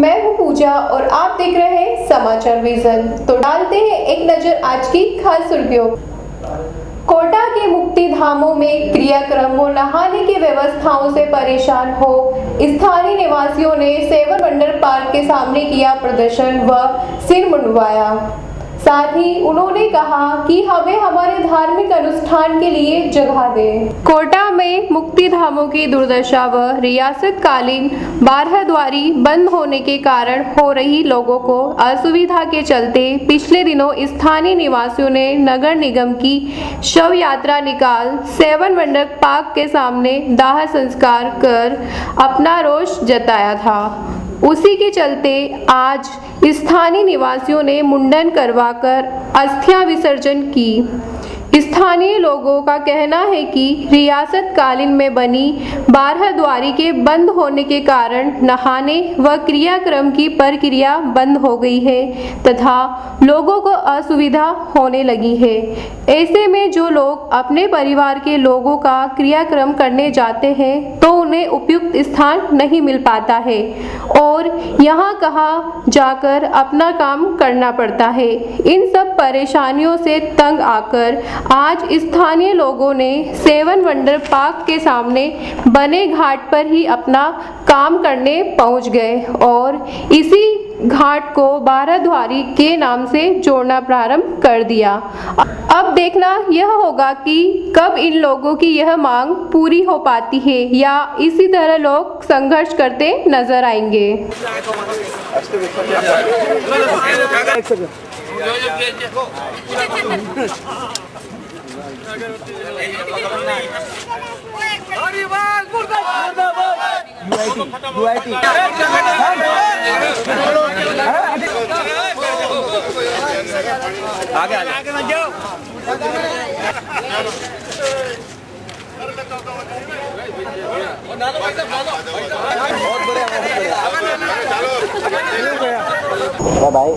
मैं हूं पूजा और आप देख रहे हैं समाचार विजन। तो डालते हैं एक नजर आज की खास सुर्खियों। कोटा के मुक्ति धामों में क्रियाक्रम व नहाने की व्यवस्थाओं से परेशान हो स्थानीय निवासियों ने सेवन वंडर पार्क के सामने किया प्रदर्शन व सिर मुंडवाया। साथ ही उन्होंने कहा कि हमें हमारे धार्मिक अनुष्ठान के लिए जगह दें। कोटा में मुक्ति धामों की दुर्दशा व रियासतकालीन बारहद्वारी बंद होने के कारण हो रही लोगों को असुविधा के चलते पिछले दिनों स्थानीय निवासियों ने नगर निगम की शव यात्रा निकाल सेवन वंडर पार्क के सामने दाह संस्कार कर अपना रोष जताया था। उसी के चलते आज स्थानीय निवासियों ने मुंडन करवाकर अस्थियां विसर्जन की। स्थानीय लोगों का कहना है कि रियासतकालीन में बनी बारहद्वारी के बंद होने के कारण नहाने व क्रियाक्रम की प्रक्रिया बंद हो गई है तथा लोगों को असुविधा होने लगी है। ऐसे में जो लोग अपने परिवार के लोगों का क्रियाक्रम करने जाते हैं तो उन्हें उपयुक्त स्थान नहीं मिल पाता है और यहाँ कहाँ जाकर अपना काम करना पड़ता है। इन सब परेशानियों से तंग आकर आज स्थानीय लोगों ने सेवन वंडर पार्क के सामने बने घाट पर ही अपना काम करने पहुंच गए और इसी घाट को बारहद्वारी के नाम से जोड़ना प्रारंभ कर दिया। अब देखना यह होगा कि कब इन लोगों की यह मांग पूरी हो पाती है या इसी तरह लोग संघर्ष करते नजर आएंगे। आगे जाओ।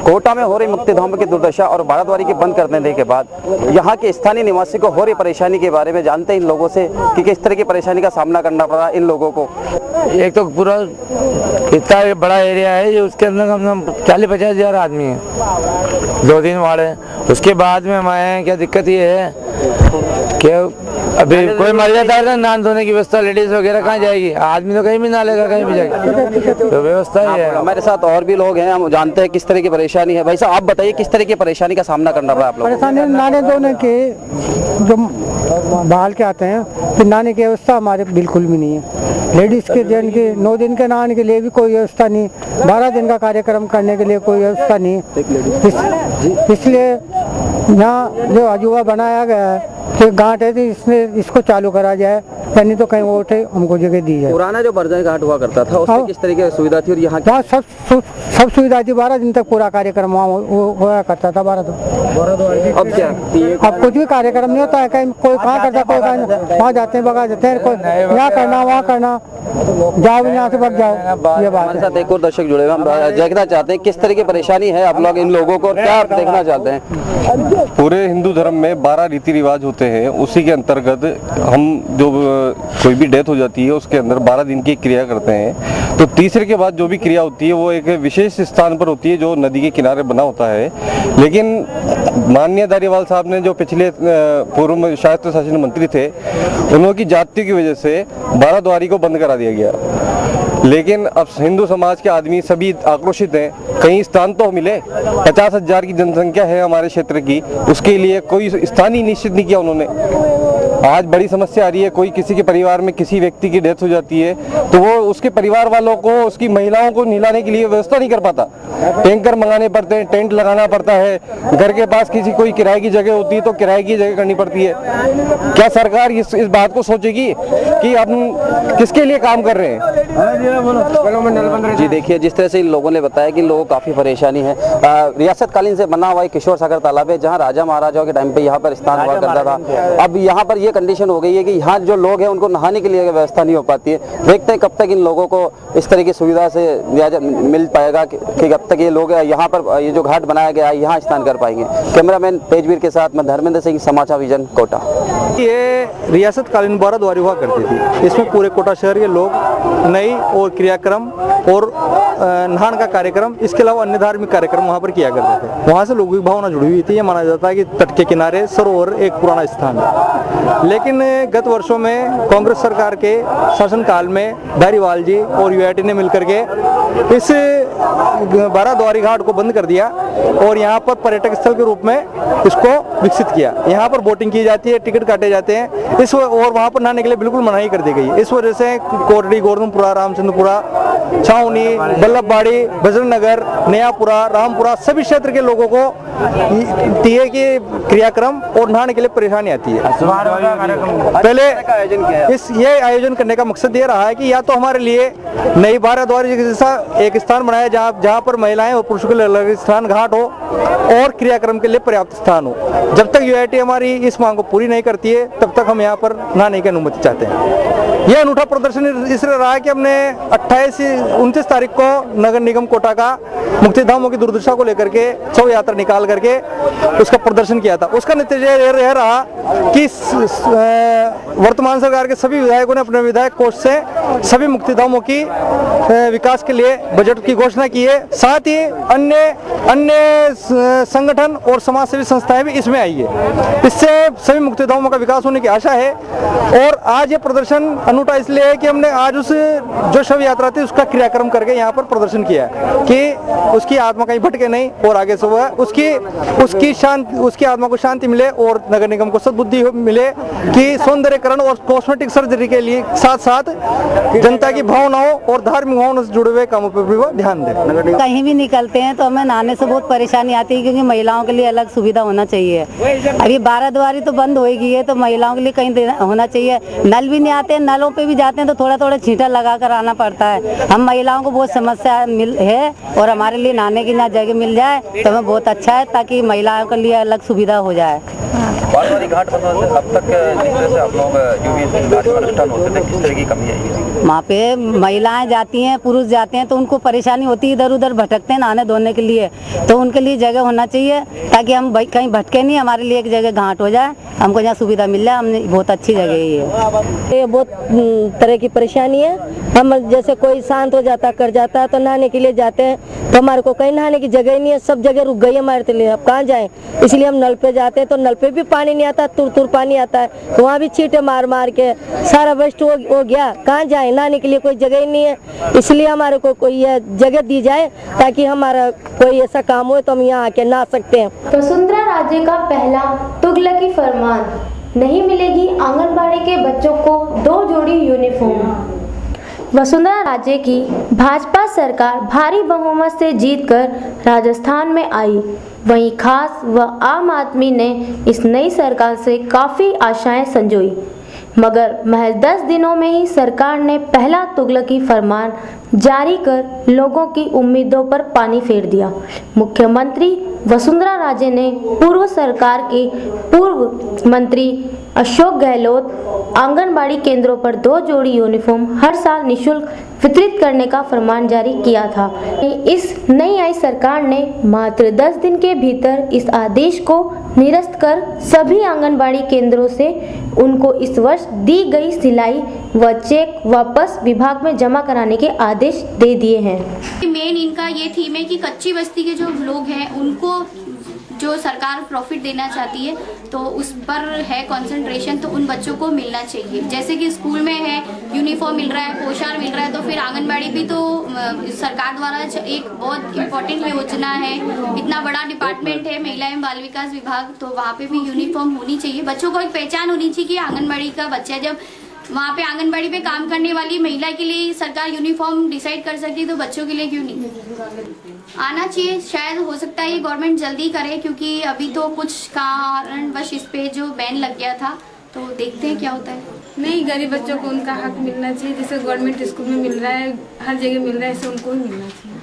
कोटा में हो रही मुक्ति धाम की दुर्दशा और बारहद्वारी के बंद कर देने के बाद यहाँ के स्थानीय निवासी को हो रही परेशानी के बारे में जानते हैं इन लोगों से कि किस तरह की परेशानी का सामना करना पड़ा इन लोगों को। एक तो पूरा इतना बड़ा एरिया है जो उसके अंदर कम 40-50 हज़ार आदमी है, 2-3 वार्ड है। उसके बाद में हमारे क्या दिक्कत ये है कि अभी कोई मर जाता है नहाने धोने की व्यवस्था लेडीज वगैरह कहाँ जाएगी, आदमी तो कहीं भी ना लेगा कहीं भी जाएगा, तो व्यवस्था ही है। हमारे साथ और भी लोग हैं, हम जानते हैं किस तरह की परेशानी है। भाई साहब आप बताइए किस तरह की परेशानी का सामना करना पड़ा आप लोग? परेशानी नहाने धोने के जो बाहर के आते हैं फिर नहाने की व्यवस्था हमारे बिल्कुल भी नहीं है। लेडीज के दिन के 9 दिन के नहाने के लिए भी कोई व्यवस्था नहीं, 12 दिन का कार्यक्रम करने के लिए कोई व्यवस्था नहीं। इसलिए यहाँ जो अजूबा बनाया गया है तो घाट है तो इसको चालू करा जाए, यानी तो कहीं वो उठे हमको जगह दी जाए। पुराना जो बर्जन घाट हुआ करता था उसमें किस तरीके की सुविधा थी और यहाँ सब सुविधा थी। 12 दिन तक पूरा कार्यक्रम वहाँ हुआ करता था। 12 दिन अब क्या अब कुछ भी कार्यक्रम नहीं होता है, कहीं कोई कहाँ करता कोई वहाँ जाते हैं बगा जाते हैं, कोई यहाँ करना वहाँ करना, जाओ यहाँ से भाग जाओ। ये बात हमारे साथ एक और दर्शक जुड़े हुए, हम देखना चाहते हैं किस तरह की परेशानी है आप लोग इन लोगों को, क्या आप देखना चाहते हैं? पूरे हिंदू धर्म में 12 रीति रिवाज होते हैं, उसी के अंतर्गत हम जो कोई भी डेथ हो जाती है उसके अंदर 12 दिन की क्रिया करते हैं। तो तीसरे के बाद जो भी क्रिया होती है वो एक विशेष स्थान पर होती है जो नदी के किनारे बना होता है। लेकिन माननीय धारीवाल साहब ने जो पिछले पूर्व में शायद शासन मंत्री थे, उनकी जाति की वजह से बारहद्वारी को बंद करा दिया गया। लेकिन अब हिंदू समाज के आदमी सभी आक्रोशित हैं। कई स्थान तो मिले, 50,000 की जनसंख्या है हमारे क्षेत्र की, उसके लिए कोई स्थान ही निश्चित नहीं किया उन्होंने। आज बड़ी समस्या आ रही है, कोई किसी के परिवार में किसी व्यक्ति की डेथ हो जाती है तो वो उसके परिवार वालों को, उसकी महिलाओं को नहलाने के लिए व्यवस्था नहीं कर पाता। टैंकर मंगाने पड़ते हैं, टेंट लगाना पड़ता है, घर के पास किसी कोई किराए की जगह होती है तो किराए की जगह करनी पड़ती है। क्या सरकार इस बात को सोचेगी कि हम किसके लिए काम कर रहे हैं? जी देखिए, जिस तरह से इन लोगों ने बताया कि लोगों को काफ़ी परेशानी है। रियासतकालीन से बना हुआ एक किशोर सागर तालाब है जहाँ राजा महाराजाओं के टाइम पे यहाँ पर स्नान हुआ करता था। अब यहाँ पर ये कंडीशन हो गई है कि यहाँ जो लोग हैं उनको नहाने के लिए व्यवस्था नहीं हो पाती है। देखते हैं कब तक इन लोगों को इस तरह की सुविधा से मिल पाएगा कि कब तक ये लोग यहाँ पर ये जो घाट बनाया गया है यहाँ स्नान कर पाएंगे। कैमरामैन तेजवीर के साथ मैं धर्मेंद्र सिंह, समाचार विजन, कोटा। ये रियासतकालीन बारहद्वारी हुआ करती थी, इसमें पूरे कोटा शहर के लोग नई और क्रियाक्रम और नहान का कार्यक्रम, इसके अलावा अन्य धार्मिक कार्यक्रम वहाँ पर किया करते थे। वहाँ से लोगों की भावना जुड़ी हुई थी। ये माना जाता है कि तट के किनारे सरोवर एक पुराना स्थान है। लेकिन गत वर्षों में कांग्रेस सरकार के शासनकाल में धारीवाल जी और यूआईटी ने मिलकर के इस बाराद्वारी घाट को बंद कर दिया और यहाँ पर पर्यटक स्थल के रूप में इसको विकसित किया। यहाँ पर बोटिंग की जाती है, टिकट काटे जाते हैं और वहाँ पर नहाने के लिए बिल्कुल मनाही कर दी गई। इस वजह से कोटड़ी, गोवर्धनपुरा, रामचंद्रपुरा, छावनी, बल्लभबाड़ी, भजननगर, नयापुरा, रामपुरा सभी क्षेत्र के लोगों को टीए के क्रियाक्रम और नहाने के लिए परेशानी आती है। पहले ये आयोजन करने का मकसद ये रहा है कि या तो हमारे लिए नई बाराद्वारी जैसा एक स्थान बनाया जहाँ पर महिलाएं और पुरुषों के लिए अलग स्थान घाट हो और क्रियाक्रम के लिए पर्याप्त स्थान हो। जब तक यूआईटी हमारी इस मांग को पूरी नहीं करती है तब तक हम यहाँ पर नहाने की अनुमति चाहते हैं। यह अनूठा प्रदर्शन इसलिए रहा है कि हमने 28 से 29 तारीख को नगर निगम कोटा का मुक्तिधामों की दुर्दशा को लेकर के शव यात्रा निकाल करके उसका प्रदर्शन किया था। उसका नतीजा यह रहा कि वर्तमान सरकार के सभी विधायकों ने अपने विधायक कोष से सभी मुक्तिधामों की विकास के लिए बजट की घोषणा की है। साथ ही अन्य संगठन और समाज सेवी संस्थाएं भी इसमें आई है। इससे सभी मुक्तिधामों का विकास होने की आशा है। और आज ये प्रदर्शन अनूठा इसलिए है कि हमने आज उस जो शव यात्रा थी उसका क्रियाक्रम करके यहाँ पर प्रदर्शन किया है कि उसकी आत्मा कहीं भटके नहीं और आगे से वह उसकी आत्मा को शांति मिले और नगर निगम को सद्बुद्धि मिले कि सौंदर्यकरण और कॉस्मेटिक सर्जरी के लिए साथ साथ जनता की भावनाओं और धार्मिक भावनाओं से जुड़े हुए कामों पर भी वह ध्यान दें। कहीं भी निकलते हैं तो हमें नहाने से बहुत परेशानी आती है क्योंकि महिलाओं के लिए अलग सुविधा होना चाहिए। अभी बाराद्वारी तो बंद हो गई है तो महिलाओं के लिए कहीं होना चाहिए। नल भी नहीं आते, नलों पे भी जाते हैं तो थोड़ा थोड़ा छींटा लगा कर आना पड़ता है। हम महिलाओं को बहुत समस्या है और हमारे लिए नहाने की ना जगह मिल जाए तो हमें बहुत अच्छा है ताकि महिलाओं के लिए अलग सुविधा हो जाए। बाराद्वारी घाट बनने से अब तक जिस तरह से आप लोग जो भी घाट में अनुष्ठान होते थे किस तरह की कमी आई है? वहाँ पे महिलाएं जाती हैं, पुरुष जाते हैं तो उनको परेशानी होती है, इधर उधर भटकते हैं नहाने धोने के लिए। तो उनके लिए जगह होना चाहिए ताकि हम कहीं भटके नहीं, हमारे लिए एक जगह घाट हो जाए, हमको यहाँ सुविधा मिल जाए। हमने बहुत अच्छी जगह है ये बहुत तरह की परेशानी है। हम जैसे कोई शांत हो जाता कर जाता है तो नहाने के लिए जाते हैं तो हमारे को कहीं नहाने की जगह ही नहीं है, सब जगह रुक गई है हमारे लिए। अब कहाँ जाएं? इसलिए हम नल पे जाते हैं तो नल पे भी पानी नहीं आता, तुर पानी आता है तो वहाँ भी छींटे मार मार के सारा वेस्ट हो गया। कहाँ जाए? नहाने के लिए कोई जगह ही नहीं है। इसलिए हमारे को कोई यह जगह दी जाए ताकि हमारा कोई ऐसा काम हो तो हम यहाँ आके नहा सकते हैं। वसुंधरा राजे का पहला तुगलकी फरमान, नहीं मिलेगी आंगनबाड़ी के बच्चों को 2 जोड़ी यूनिफॉर्म। वसुंधरा राजे की भाजपा सरकार भारी बहुमत से जीतकर राजस्थान में आई। वहीं खास व आम आदमी ने इस नई सरकार से काफ़ी आशाएं संजोई, मगर महज 10 दिनों में ही सरकार ने पहला तुगलकी फरमान जारी कर लोगों की उम्मीदों पर पानी फेर दिया। मुख्यमंत्री वसुंधरा राजे ने पूर्व सरकार के पूर्व मंत्री अशोक गहलोत आंगनबाड़ी केंद्रों पर 2 जोड़ी यूनिफॉर्म हर साल निःशुल्क वितरित करने का फरमान जारी किया था। इस नई आई सरकार ने मात्र 10 दिन के भीतर इस आदेश को निरस्त कर सभी आंगनबाड़ी केंद्रों से उनको इस वर्ष दी गई सिलाई व चेक वापस विभाग में जमा कराने के आदेश दे दिए हैं। मेन इनका ये थीम है कि कच्ची बस्ती के जो लोग हैं उनको जो सरकार प्रॉफिट देना चाहती है तो उस पर है कंसंट्रेशन, तो उन बच्चों को मिलना चाहिए। जैसे कि स्कूल में है यूनिफॉर्म मिल रहा है, पोशाक मिल रहा है, तो फिर आंगनबाड़ी भी तो सरकार द्वारा एक बहुत इम्पोर्टेंट योजना है। इतना बड़ा डिपार्टमेंट है महिला एवं बाल विकास विभाग, तो वहाँ पे भी यूनिफॉर्म होनी चाहिए। बच्चों को एक पहचान होनी चाहिए कि आंगनबाड़ी का बच्चा, जब वहाँ पे आंगनबाड़ी पे काम करने वाली महिला के लिए सरकार यूनिफॉर्म डिसाइड कर सकती है तो बच्चों के लिए क्यों नहीं आना चाहिए। शायद हो सकता है ये गवर्नमेंट जल्दी करे क्योंकि अभी तो कुछ कारणवश इस पे जो बैन लग गया था, तो देखते हैं क्या होता है। नहीं, गरीब बच्चों को उनका हक मिलना चाहिए, जैसे गवर्नमेंट स्कूल में मिल रहा है, हर जगह मिल रहा है, ऐसे उनको ही मिलना चाहिए।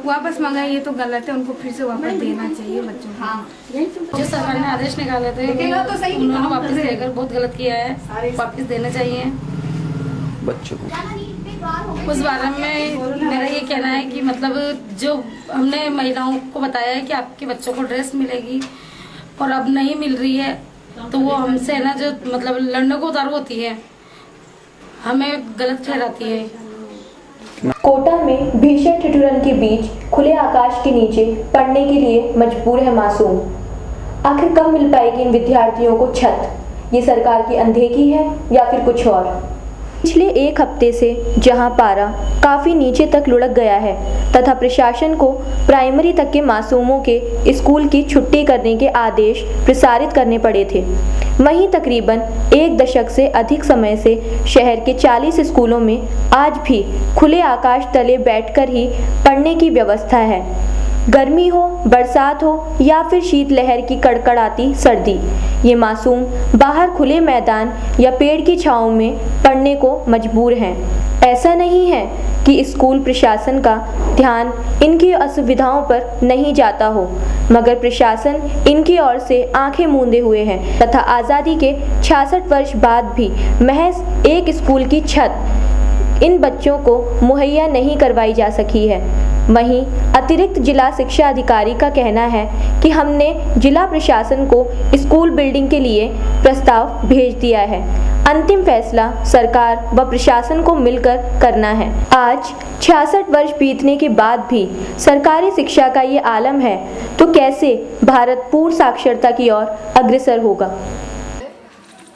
वापस मंगाए ये तो गलत है, उनको फिर से वापस देना चाहिए बच्चों को। जो सरकार ने आदेश निकाले थे उन्होंने वापस देकर बहुत गलत किया है, वापस देना चाहिए बच्चों को। उस बारे में मेरा ये कहना है कि मतलब जो हमने महिलाओं को बताया है कि आपके बच्चों को ड्रेस मिलेगी और अब नहीं मिल रही है, तो वो हमसे है ना जो मतलब लड़ने को उतारू होती है। हमें गलत ठहराती है। कोटा में भीषण ठिठुरन के बीच खुले आकाश के नीचे पढ़ने के लिए मजबूर है मासूम। आखिर कब मिल पाएगी इन विद्यार्थियों को छत? ये सरकार की अनदेखी है या फिर कुछ और? पिछले एक हफ्ते से जहां पारा काफ़ी नीचे तक लुढ़क गया है तथा प्रशासन को प्राइमरी तक के मासूमों के स्कूल की छुट्टी करने के आदेश प्रसारित करने पड़े थे, वहीं तकरीबन एक दशक से अधिक समय से शहर के 40 स्कूलों में आज भी खुले आकाश तले बैठकर ही पढ़ने की व्यवस्था है। गर्मी हो, बरसात हो या फिर शीतलहर की कड़कड़ाती सर्दी, ये मासूम बाहर खुले मैदान या पेड़ की छांव में पढ़ने को मजबूर हैं। ऐसा नहीं है कि स्कूल प्रशासन का ध्यान इनकी असुविधाओं पर नहीं जाता हो, मगर प्रशासन इनकी ओर से आंखें मूंदे हुए है तथा आज़ादी के 66 वर्ष बाद भी महज एक स्कूल की छत इन बच्चों को मुहैया नहीं करवाई जा सकी है। वहीं अतिरिक्त जिला शिक्षा अधिकारी का कहना है कि हमने जिला प्रशासन को स्कूल बिल्डिंग के लिए प्रस्ताव भेज दिया है। अंतिम फैसला सरकार व प्रशासन को मिलकर करना है। आज 66 वर्ष बीतने के बाद भी सरकारी शिक्षा का ये आलम है तो कैसे भारत पूर्ण साक्षरता की ओर अग्रसर होगा?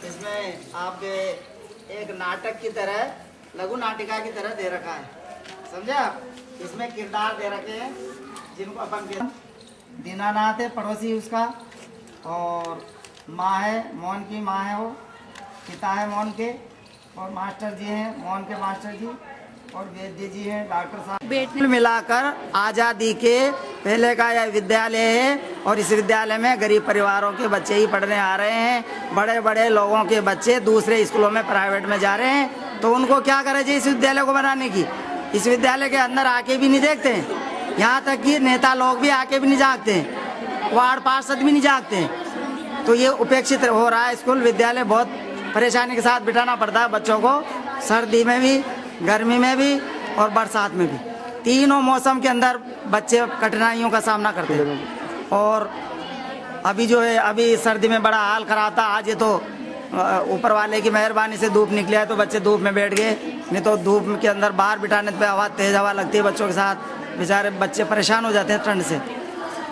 इसमें आप एक नाटक की तरह, लघु नाटिका की तरह दे रखा है, समझे आप? इसमें किरदार दे रखे हैं जिनको अपन दीनानाथ है पड़ोसी उसका, और माँ है, मोहन की माँ है, वो पिता है मोहन के, और मास्टर जी हैं मोहन के मास्टर जी, और वैद्य जी हैं डॉक्टर साहब। बेट मिलाकर आज़ादी के पहले का यह विद्यालय है और इस विद्यालय में गरीब परिवारों के बच्चे ही पढ़ने आ रहे हैं। बड़े बड़े लोगों के बच्चे दूसरे स्कूलों में प्राइवेट में जा रहे हैं, तो उनको क्या करना चाहिए इस विद्यालय को बनाने की? इस विद्यालय के अंदर आके भी नहीं देखते हैं, यहाँ तक कि नेता लोग भी आके भी नहीं झांकते हैं, वार्ड पार्षद भी नहीं झांकते हैं। तो ये उपेक्षित हो रहा है स्कूल विद्यालय। बहुत परेशानी के साथ बिठाना पड़ता है बच्चों को, सर्दी में भी, गर्मी में भी और बरसात में भी। तीनों मौसम के अंदर बच्चे कठिनाइयों का सामना करते हैं। और अभी जो है, अभी सर्दी में बड़ा हाल खराब था। आज ये तो ऊपर वाले की मेहरबानी से धूप निकली है तो बच्चे धूप में बैठ गए, नहीं तो धूप के अंदर बाहर बिठाने पे हवा, तेज हवा लगती है बच्चों के साथ, बेचारे बच्चे परेशान हो जाते हैं ठंड से।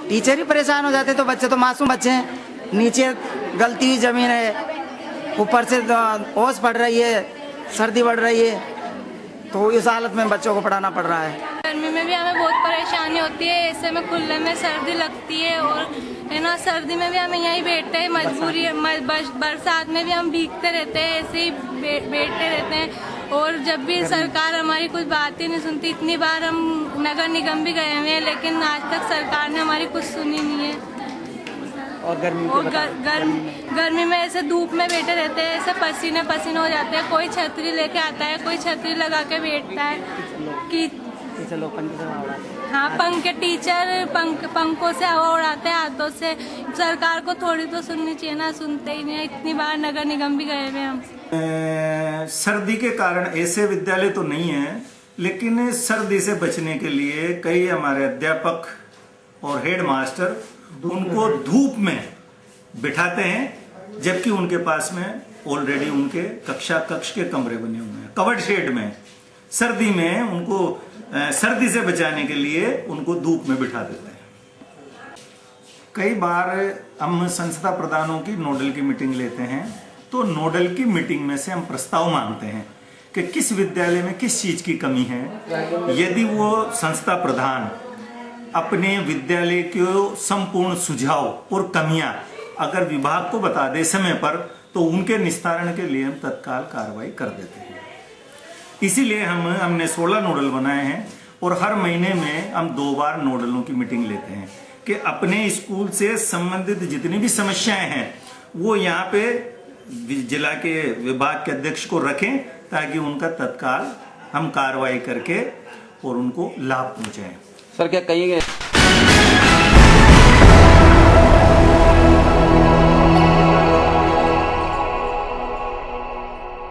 टीचर ही परेशान हो जाते हैं, तो बच्चे तो मासूम बच्चे हैं। नीचे गलती हुई ज़मीन है, ऊपर से ओस पड़ रही है, सर्दी बढ़ रही है, तो इस हालत में बच्चों को पढ़ाना पड़ रहा है। गर्मी में भी हमें बहुत परेशानी होती है, ऐसे में खुले में सर्दी लगती है, और है ना सर्दी में भी हमें यहीं बैठते हैं, मजबूरी है। बरसात में भी हम भीगते रहते हैं, ऐसे ही बैठते रहते हैं। और जब भी सरकार हमारी कुछ बात ही नहीं सुनती, इतनी बार हम नगर निगम भी गए हुए हैं, लेकिन आज तक सरकार ने हमारी कुछ सुनी नहीं है। और गर्मी में ऐसे धूप में बैठे रहते हैं, ऐसे पसीने पसीने हो जाते हैं। कोई छतरी लेके आता है, कोई छतरी लगा के बैठता है कि हाँ, पंखे टीचर पंखों से हवा उड़ाते हैं हाथों से। सरकार को थोड़ी तो सुननी चाहिए ना, सुनते ही नहीं। इतनी बार नगर निगम भी गए हुए हम। सर्दी के कारण ऐसे विद्यालय तो नहीं है, लेकिन सर्दी से बचने के लिए कई हमारे अध्यापक और हेड मास्टर उनको धूप में बिठाते हैं, जबकि उनके पास में ऑलरेडी उनके कक्ष के कमरे बने हुए हैं कवर्ड शेड में। सर्दी में उनको सर्दी से बचाने के लिए उनको धूप में बिठा देते हैं। कई बार हम संस्था प्रधानों की नोडल की मीटिंग लेते हैं, तो नोडल की मीटिंग में से हम प्रस्ताव मांगते हैं कि किस विद्यालय में किस चीज की कमी है। यदि वो संस्था प्रधान अपने विद्यालय के संपूर्ण सुझाव और कमियां अगर विभाग को बता दे समय पर, तो उनके निस्तारण के लिए हम तत्काल कार्रवाई कर देते हैं। इसीलिए हमने 16 नोडल बनाए हैं और हर महीने में हम 2 बार नोडलों की मीटिंग लेते हैं कि अपने स्कूल से संबंधित जितनी भी समस्याएं हैं वो यहाँ पे जिला के विभाग के अध्यक्ष को रखें, ताकि उनका तत्काल हम कार्रवाई करके और उनको लाभ पहुंचाएं। सर क्या कहीं